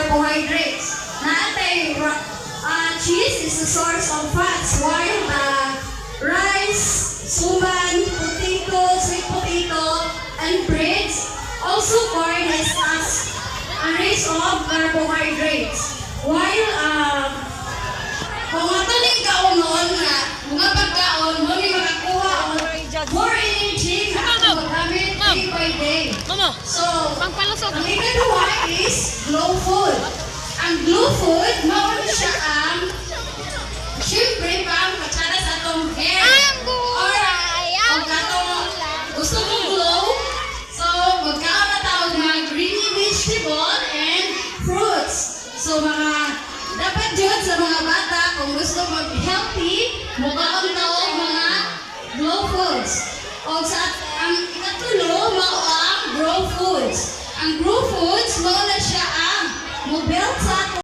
carbohydrates. Naatay, cheese is a source of fats, while rice, suman, potato, sweet potato, and breads, also corn is as a race of carbohydrates. While kung ato ning kaunon nga mga pagkaon mo ni makakuha og more energy na ato magamit day by day. So, ang ikaduha is glow food. Ang glow food, mao na siya ang syempre pang katsara sa atong hair. Or kung katong gusto mong glow, so magkaon na tawag mga greeny vegetable and fruits. So dapat yun sa mga bata kung gusto mag-healthy, mukhaon na o mga glow foods. O ang ikatulo, mao ang grow foods. Ang grow foods, mao na siya